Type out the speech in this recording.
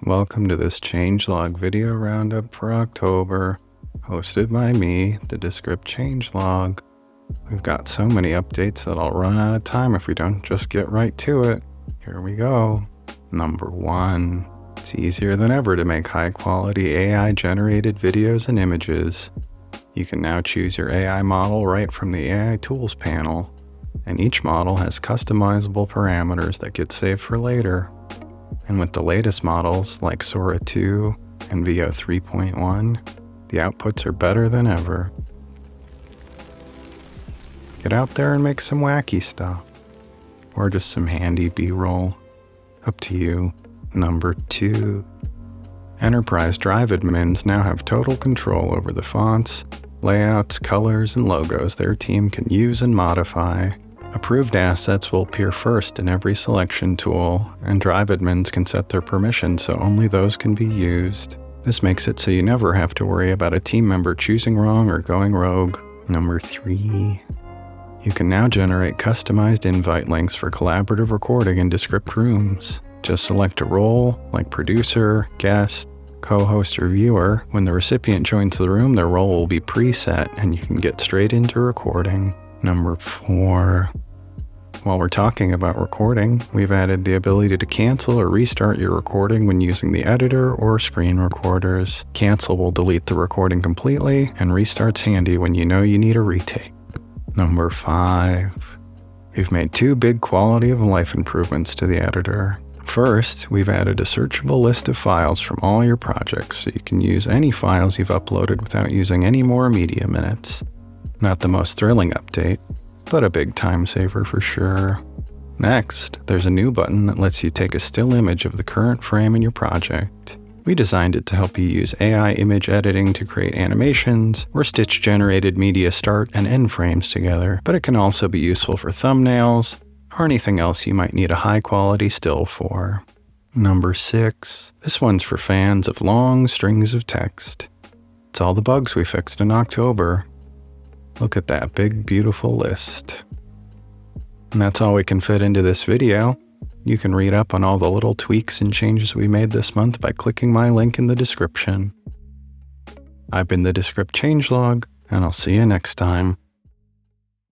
Welcome to this changelog video roundup for October, hosted by me, the Descript Changelog. We've got so many updates that I'll run out of time if we don't just get right to it. Here we go. Number 1. It's easier than ever to make high-quality AI-generated videos and images. You can now choose your AI model right from the AI Tools panel, and each model has customizable parameters that get saved for later. And with the latest models like Sora 2 and VO 3.1, the outputs are better than ever. Get out there and make some wacky stuff, or just some handy B-roll. Up to you. Number 2. Enterprise Drive admins now have total control over the fonts, layouts, colors, and logos their team can use and modify. Approved assets will appear first in every selection tool, and Drive admins can set their permissions so only those can be used. This makes it so you never have to worry about a team member choosing wrong or going rogue. Number 3. You can now generate customized invite links for collaborative recording in Descript rooms. Just select a role, like producer, guest, co-host, or viewer. When the recipient joins the room, their role will be preset, and you can get straight into recording. Number 4. While we're talking about recording, we've added the ability to cancel or restart your recording when using the editor or screen recorders. Cancel will delete the recording completely, and restart's handy when you know you need a retake. Number 5. We've made 2 big quality of life improvements to the editor. First, we've added a searchable list of files from all your projects so you can use any files you've uploaded without using any more media minutes. Not the most thrilling update, but a big time saver for sure. Next, there's a new button that lets you take a still image of the current frame in your project. We designed it to help you use AI image editing to create animations or stitch generated media start and end frames together, but it can also be useful for thumbnails or anything else you might need a high quality still for. Number 6. This one's for fans of long strings of text. It's all the bugs we fixed in October. Look at that big, beautiful list. And that's all we can fit into this video. You can read up on all the little tweaks and changes we made this month by clicking my link in the description. I've been the Descript Changelog, and I'll see you next time.